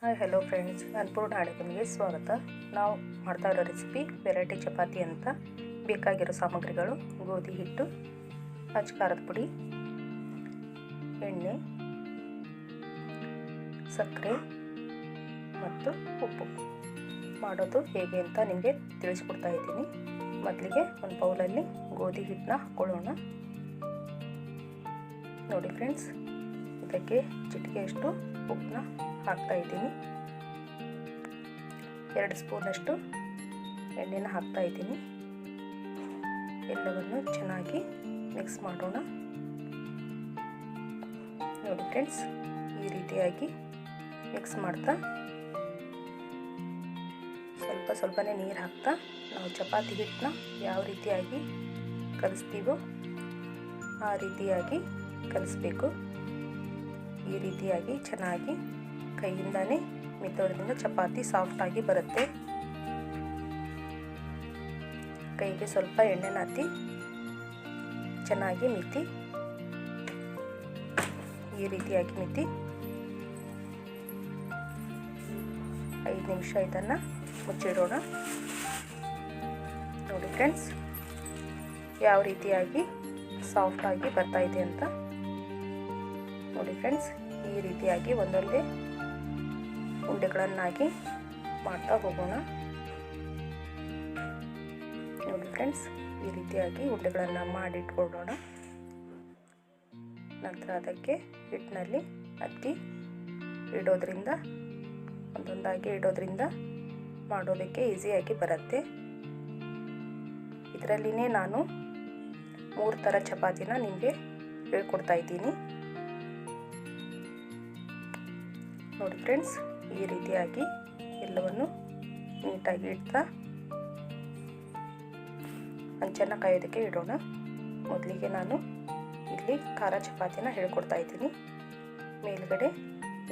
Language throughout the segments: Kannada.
ಹಾಯ್ ಹಲೋ ಫ್ರೆಂಡ್ಸ್, ಅನ್ನಪೂರ್ಣ ಅಡುಗೆಗೆ ಸ್ವಾಗತ. ನಾವು ಮಾಡ್ತಾ ಇರೋ ರೆಸಿಪಿ ವೆರೈಟಿ ಚಪಾತಿ ಅಂತ. ಬೇಕಾಗಿರೋ ಸಾಮಗ್ರಿಗಳು: ಗೋಧಿ ಹಿಟ್ಟು, ಅಚ್ಚ ಖಾರದ ಪುಡಿ, ಎಣ್ಣೆ, ಸಕ್ಕರೆ ಮತ್ತು ಉಪ್ಪು. ಮಾಡೋದು ಹೇಗೆ ಅಂತ ನಿಮಗೆ ತಿಳಿಸ್ಕೊಡ್ತಾ ಇದ್ದೀನಿ. ಮೊದಲಿಗೆ ಒಂದು ಬೌಲಲ್ಲಿ ಗೋಧಿ ಹಿಟ್ಟನ್ನ ಹಾಕ್ಕೊಳ್ಳೋಣ. ನೋಡಿ ಫ್ರೆಂಡ್ಸ್, ಇದಕ್ಕೆ ಚಿಟಿಕೆಯಷ್ಟು ಉಪ್ಪನ್ನ ಹಾಕ್ತಾ ಇದ್ದೀನಿ. 2 ಸ್ಪೂನಷ್ಟು ಎಣ್ಣೆನ ಹಾಕ್ತಾ ಇದ್ದೀನಿ. ಎಲ್ಲವನ್ನು ಚೆನ್ನಾಗಿ ಮಿಕ್ಸ್ ಮಾಡೋಣ. ನೋಡಿ ಫ್ರೆಂಡ್ಸ್, ಈ ರೀತಿಯಾಗಿ ಮಿಕ್ಸ್ ಮಾಡ್ತಾ ಸ್ವಲ್ಪನೇ ನೀರು ಹಾಕ್ತಾ ನಾವು ಚಪಾತಿ ಹಿಟ್ಟನ್ನ ಯಾವ ರೀತಿಯಾಗಿ ಕಲಿಸ್ತೀವೋ ಆ ರೀತಿಯಾಗಿ ಕಲಿಸ್ಬೇಕು. ಈ ರೀತಿಯಾಗಿ ಚೆನ್ನಾಗಿ ಕೈಯಿಂದಾನೇ ಮಿತ್ತೋದ್ರಿಂದ ಚಪಾತಿ ಸಾಫ್ಟಾಗಿ ಬರುತ್ತೆ. ಕೈಗೆ ಸ್ವಲ್ಪ ಎಣ್ಣೆನ ಹತ್ತಿ ಚೆನ್ನಾಗಿ ಮಿತ್ತಿ, ಈ ರೀತಿಯಾಗಿ ಮಿತ್ತಿ 5 ನಿಮಿಷ ಇದನ್ನು ಮುಚ್ಚಿಡೋಣ. ನೋಡಿ ಫ್ರೆಂಡ್ಸ್, ಯಾವ ರೀತಿಯಾಗಿ ಸಾಫ್ಟಾಗಿ ಬರ್ತಾ ಇದೆ ಅಂತ. ನೋಡಿ ಫ್ರೆಂಡ್ಸ್, ಈ ರೀತಿಯಾಗಿ ಒಂದೊಂದೇ ಉಂಡೆಗಳನ್ನಾಗಿ ಮಾಡ್ತಾ ಹೋಗೋಣ. ನೋಡಿ ಫ್ರೆಂಡ್ಸ್, ಈ ರೀತಿಯಾಗಿ ಉಂಡೆಗಳನ್ನು ಮಾಡಿಟ್ಕೊಳ್ಳೋಣ. ನಂತರ ಅದಕ್ಕೆ ಹಿಟ್ಟಿನಲ್ಲಿ ಹತ್ತಿ ಇಡೋದ್ರಿಂದ, ಒಂದೊಂದಾಗಿ ಇಡೋದ್ರಿಂದ ಮಾಡೋದಕ್ಕೆ ಈಸಿಯಾಗಿ ಬರುತ್ತೆ. ಇದರಲ್ಲಿನೇ ನಾನು 3 ಥರ ಚಪಾತಿನ ನಿಮಗೆ ಹೇಳ್ಕೊಡ್ತಾ ಇದ್ದೀನಿ. ನೋಡಿ ಫ್ರೆಂಡ್ಸ್, ಈ ರೀತಿಯಾಗಿ ಎಲ್ಲವನ್ನು ನೀಟಾಗಿ ಇಡ್ತಾ ಹಂಚನ್ನು ಕಾಯೋದಕ್ಕೆ ಇಡೋಣ. ಮೊದಲಿಗೆ ನಾನು ಇಲ್ಲಿ ಖಾರ ಚಪಾತಿನ ಹೇಳ್ಕೊಡ್ತಾ ಇದ್ದೀನಿ. ಮೇಲ್ಗಡೆ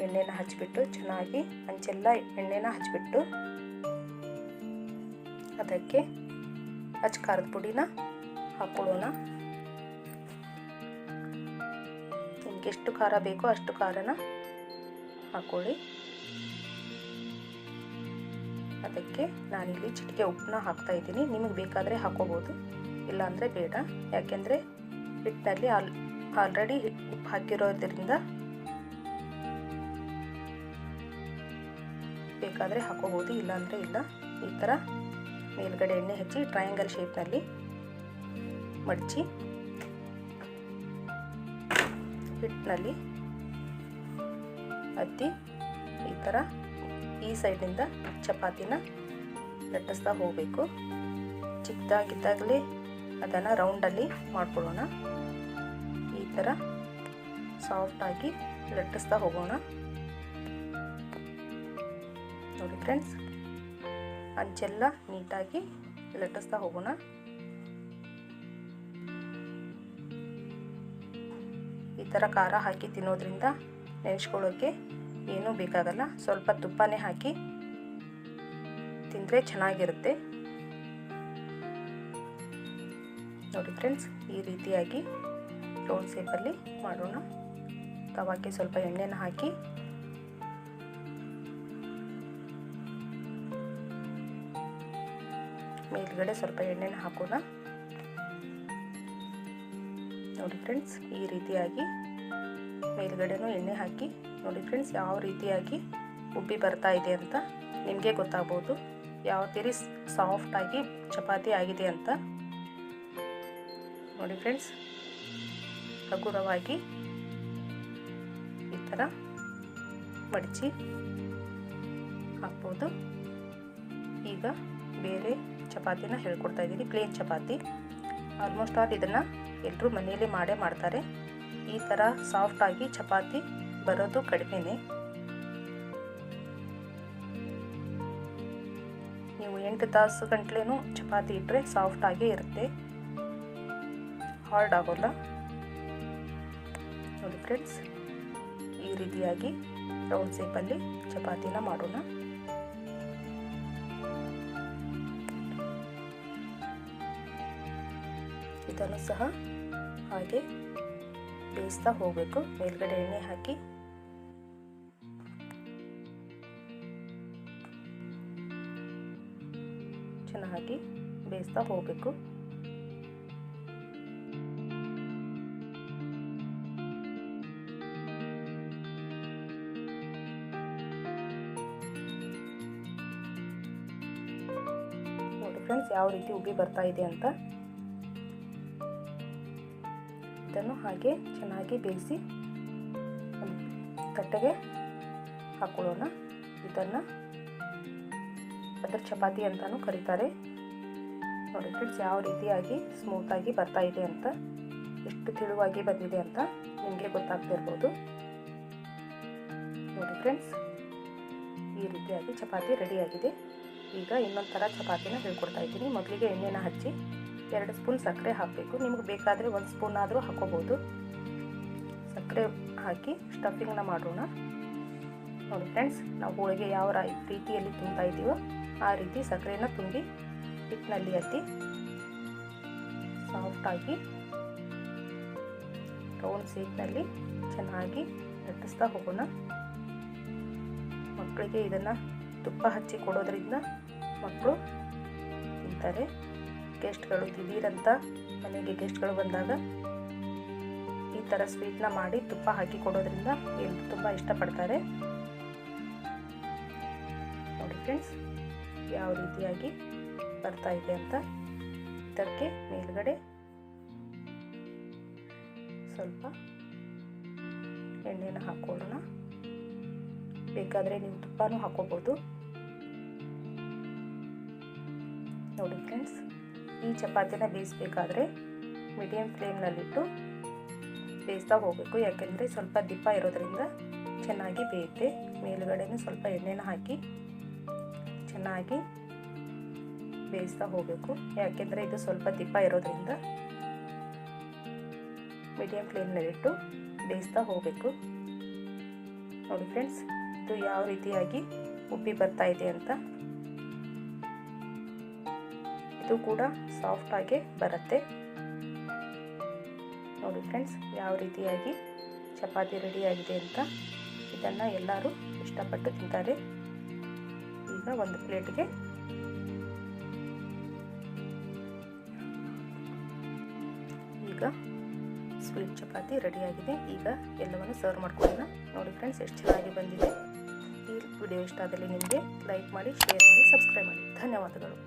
ಎಣ್ಣೆನ ಹಚ್ಚಿಬಿಟ್ಟು ಚೆನ್ನಾಗಿ ಹಂಚೆಲ್ಲ ಎಣ್ಣೆನ ಹಚ್ಚಿಬಿಟ್ಟು ಅದಕ್ಕೆ ಅಚ್ಚ ಖಾರದ ಪುಡಿನ ಹಾಕ್ಕೊಳ್ಳೋಣ. ನಿಮ್ಗೆ ಎಷ್ಟು ಖಾರ ಬೇಕೋ ಅಷ್ಟು ಖಾರನ ಹಾಕ್ಕೊಳ್ಳಿ. ಅದಕ್ಕೆ ನಾನಿಲ್ಲಿ ಚಿಟಿಕೆ ಉಪ್ಪನ್ನ ಹಾಕ್ತಾ ಇದ್ದೀನಿ. ನಿಮಗೆ ಬೇಕಾದರೆ ಹಾಕೋಬೋದು, ಇಲ್ಲಾಂದರೆ ಬೇಡ. ಯಾಕೆಂದರೆ ಹಿಟ್ಟಿನಲ್ಲಿ ಆಲ್ರೆಡಿ ಉಪ್ಪು ಹಾಕಿರೋದ್ರಿಂದ ಬೇಕಾದರೆ ಹಾಕೋಬೋದು, ಇಲ್ಲಾಂದರೆ ಇಲ್ಲ. ಈ ಥರ ಮೇಲ್ಗಡೆ ಎಣ್ಣೆ ಹಚ್ಚಿ ಟ್ರಯಾಂಗಲ್ ಶೇಪ್ನಲ್ಲಿ ಮಡಚಿ ಹಿಟ್ಟಿನಲ್ಲಿ ಹತ್ತಿ ಈ ಥರ ಈ ಸೈಡಿಂದ ಚಪಾತಿನ ಲಟ್ಟಿಸ್ತಾ ಹೋಗಬೇಕು. ಚಿಕ್ಕದಾಗಿದ್ದಾಗಲೇ ಅದನ್ನು ರೌಂಡಲ್ಲಿ ಮಾಡ್ಕೊಳ್ಳೋಣ. ಈ ಥರ ಸಾಫ್ಟಾಗಿ ಲಟ್ಟಿಸ್ತಾ ಹೋಗೋಣ. ನೋಡಿ ಫ್ರೆಂಡ್ಸ್, ಅಂಚೆಲ್ಲ ನೀಟಾಗಿ ಲಟ್ಟಿಸ್ತಾ ಹೋಗೋಣ. ಈ ಥರ ಖಾರ ಹಾಕಿ ತಿನ್ನೋದ್ರಿಂದ ನೆನೆಸ್ಕೊಳ್ಳೋಕ್ಕೆ ಏನೂ ಬೇಕಾಗಲ್ಲ. ಸ್ವಲ್ಪ ತುಪ್ಪನೇ ಹಾಕಿ ತಿಂದರೆ ಚೆನ್ನಾಗಿರುತ್ತೆ. ನೋಡಿ ಫ್ರೆಂಡ್ಸ್, ಈ ರೀತಿಯಾಗಿ ರೌಂಡ್ ಶೇಪಲ್ಲಿ ಮಾಡೋಣ. ತವಾಗೆ ಸ್ವಲ್ಪ ಎಣ್ಣೆನ ಹಾಕಿ ಮೇಲ್ಗಡೆ ಸ್ವಲ್ಪ ಎಣ್ಣೆನ ಹಾಕೋಣ. ನೋಡಿ ಫ್ರೆಂಡ್ಸ್, ಈ ರೀತಿಯಾಗಿ ಮೇಲ್ಗಡೆನೂ ಎಣ್ಣೆ ಹಾಕಿ. ನೋಡಿ ಫ್ರೆಂಡ್ಸ್, ಯಾವ ರೀತಿಯಾಗಿ ಉಬ್ಬಿ ಬರ್ತಾ ಇದೆ ಅಂತ ನಿಮಗೆ ಗೊತ್ತಾಗ್ಬೋದು. ಯಾವ ರೀತಿ ಸಾಫ್ಟಾಗಿ ಚಪಾತಿ ಆಗಿದೆ ಅಂತ. ನೋಡಿ ಫ್ರೆಂಡ್ಸ್, ಹಗುರವಾಗಿ ಈ ಥರ ಮಡಚಿ ಹಾಕ್ಬೋದು. ಈಗ ಬೇರೆ ಚಪಾತಿನ ಹೇಳ್ಕೊಡ್ತಾ ಇದ್ದೀನಿ. ಪ್ಲೇನ್ ಚಪಾತಿ. ಆಲ್ಮೋಸ್ಟ್ ಆಲ್ ಇದನ್ನು ಎಲ್ಲರೂ ಮನೆಯಲ್ಲೇ ಮಾಡೇ ಮಾಡ್ತಾರೆ. ಈ ಥರ ಸಾಫ್ಟಾಗಿ ಚಪಾತಿ ಬರೋದು ಕಡಿಮೆನೇ. ನೀವು 8 ತಾಸು ಗಂಟಲೇನೂ ಚಪಾತಿ ಇಟ್ಟರೆ ಸಾಫ್ಟಾಗೇ ಇರುತ್ತೆ, ಹಾರ್ಡ್ ಆಗೋಲ್ಲ. ನೋಡಿ ಫ್ರೆಂಡ್ಸ್, ಈ ರೀತಿಯಾಗಿ ರೌಂಡ್ ಶೇಪಲ್ಲಿ ಚಪಾತಿನ ಮಾಡೋಣ. ಇದನ್ನು ಸಹ ಹಾಗೆ ಬೇಯಿಸ್ತಾ ಹೋಗಬೇಕು. ಮೇಲ್ಗಡೆ ಎಣ್ಣೆ ಹಾಕಿ ಚೆನ್ನಾಗಿ ಬೇಯಿಸ್ತಾ ಹೋಗಬೇಕು. ನೋಡಿ ಫ್ರೆಂಡ್ಸ್, ಯಾವ ರೀತಿ ಉಬ್ಬಿ ಬರ್ತಾ ಇದೆ ಅಂತ. ಇದನ್ನು ಹಾಗೆ ಚೆನ್ನಾಗಿ ಬೇಯಿಸಿ ತಟ್ಟೆಗೆ ಹಾಕೊಳ್ಳೋಣ. ಇದನ್ನು ಅದರ ಚಪಾತಿ ಅಂತಾನೂ ಕರೀತಾರೆ. ನೋಡಿ ಫ್ರೆಂಡ್ಸ್, ಯಾವ ರೀತಿಯಾಗಿ ಸ್ಮೂತಾಗಿ ಬರ್ತಾ ಇದೆ ಅಂತ, ಎಷ್ಟು ತೆಳುವಾಗಿ ಬಂದಿದೆ ಅಂತ ನಿಮಗೆ ಗೊತ್ತಾಗ್ತಿರ್ಬೋದು. ನೋಡಿ ಫ್ರೆಂಡ್ಸ್, ಈ ರೀತಿಯಾಗಿ ಚಪಾತಿ ರೆಡಿಯಾಗಿದೆ. ಈಗ ಇನ್ನೊಂದು ಥರ ಚಪಾತಿನ ಹೇಳ್ಕೊಡ್ತಾ ಇದ್ದೀನಿ. ಮೊದಲಿಗೆ ಎಣ್ಣೆನ ಹಚ್ಚಿ 2 ಸ್ಪೂನ್ ಸಕ್ಕರೆ ಹಾಕಬೇಕು. ನಿಮಗೆ ಬೇಕಾದರೆ 1 ಸ್ಪೂನ್ ಆದರೂ ಹಾಕೋಬೋದು. ಸಕ್ಕರೆ ಹಾಕಿ ಸ್ಟಫಿಂಗ್ನ ಮಾಡೋಣ. ನೋಡಿ ಫ್ರೆಂಡ್ಸ್, ನಾವು ಹೋಳಿಗೆ ಯಾವ ರೀತಿಯಲ್ಲಿ ತುಂಬ್ತಾ ಇದ್ದೀವೋ ಆ ರೀತಿ ಸಕ್ಕರೆನ ತುಂಬಿ ಹಿಟ್ಟಿನಲ್ಲಿ ಅದ್ದಿ ಸಾಫ್ಟಾಗಿ ರೌಂಡ್ ಶೇಪ್ನಲ್ಲಿ ಚೆನ್ನಾಗಿ ಲಟ್ಟಿಸ್ತಾ ಹೋಗೋಣ. ಮಕ್ಕಳಿಗೆ ಇದನ್ನು ತುಪ್ಪ ಹಚ್ಚಿ ಕೊಡೋದ್ರಿಂದ ಮಕ್ಕಳು ತಿಂತಾರೆ. ಗೆಸ್ಟ್ಗಳು ದಿಢೀರಂತ ಮನೆಗೆ ಗೆಸ್ಟ್ಗಳು ಬಂದಾಗ ಈ ಥರ ಸ್ವೀಟ್ನ ಮಾಡಿ ತುಪ್ಪ ಹಾಕಿ ಕೊಡೋದ್ರಿಂದ ಎಲ್ಲರೂ ತುಂಬ ಇಷ್ಟಪಡ್ತಾರೆ. ನೋಡಿ ಫ್ರೆಂಡ್ಸ್, ಯಾವ ರೀತಿಯಾಗಿ ಬರ್ತಾ ಇದೆ ಅಂತ. ಇದಕ್ಕೆ ಮೇಲ್ಗಡೆ ಸ್ವಲ್ಪ ಎಣ್ಣೆನ ಹಾಕೊಳ್ಳೋಣ. ಬೇಕಾದರೆ ನೀವು ತುಪ್ಪನೂ ಹಾಕೋಬೋದು. ನೋಡಿ ಫ್ರೆಂಡ್ಸ್, ಈ ಚಪಾತಿನ ಬೇಯಿಸಬೇಕಾದ್ರೆ ಮೀಡಿಯಂ ಫ್ಲೇಮ್ನಲ್ಲಿಟ್ಟು ಬೇಯಿಸ್ತಾ ಹೋಗಬೇಕು. ಯಾಕೆಂದರೆ ಸ್ವಲ್ಪ ದಿಪ್ಪ ಇರೋದ್ರಿಂದ ಚೆನ್ನಾಗಿ ಬೇಯುತ್ತೆ. ಮೇಲುಗಡೆನೂ ಸ್ವಲ್ಪ ಎಣ್ಣೆನ ಹಾಕಿ ಚೆನ್ನಾಗಿ ಬೇಯಿಸ್ತಾ ಹೋಗಬೇಕು. ಯಾಕೆಂದರೆ ಇದು ಸ್ವಲ್ಪ ದಿಪ್ಪ ಇರೋದ್ರಿಂದ ಮೀಡಿಯಂ ಫ್ಲೇಮ್ನಲ್ಲಿಟ್ಟು ಬೇಯಿಸ್ತಾ ಹೋಗಬೇಕು. ನೋಡಿ ಫ್ರೆಂಡ್ಸ್, ಇದು ಯಾವ ರೀತಿಯಾಗಿ ಉಬ್ಬಿ ಬರ್ತಾ ಇದೆ ಅಂತ. ಇದು ಕೂಡ ಸಾಫ್ಟಾಗಿ ಬರುತ್ತೆ. ನೋಡಿ ಫ್ರೆಂಡ್ಸ್, ಯಾವ ರೀತಿಯಾಗಿ ಚಪಾತಿ ರೆಡಿಯಾಗಿದೆ ಅಂತ. ಇದನ್ನು ಎಲ್ಲರೂ ಇಷ್ಟಪಟ್ಟು ತಿಂತಾರೆ. ಈಗ ಒಂದು ಪ್ಲೇಟ್ಗೆ ಈಗ ಸ್ವೀಟ್ ಚಪಾತಿ ರೆಡಿಯಾಗಿದೆ. ಈಗ ಎಲ್ಲವನ್ನು ಸರ್ವ್ ಮಾಡ್ಕೊಳ್ಳೋಣ. ನೋಡಿ ಫ್ರೆಂಡ್ಸ್, ಎಷ್ಟು ಚೆನ್ನಾಗಿ ಬಂದಿದೆ. ಈ ವಿಡಿಯೋ ಇಷ್ಟ ಆದಲ್ಲಿ ನಿಮಗೆ ಲೈಕ್ ಮಾಡಿ, ಶೇರ್ ಮಾಡಿ, ಸಬ್ಸ್ಕ್ರೈಬ್ ಮಾಡಿ. ಧನ್ಯವಾದಗಳು.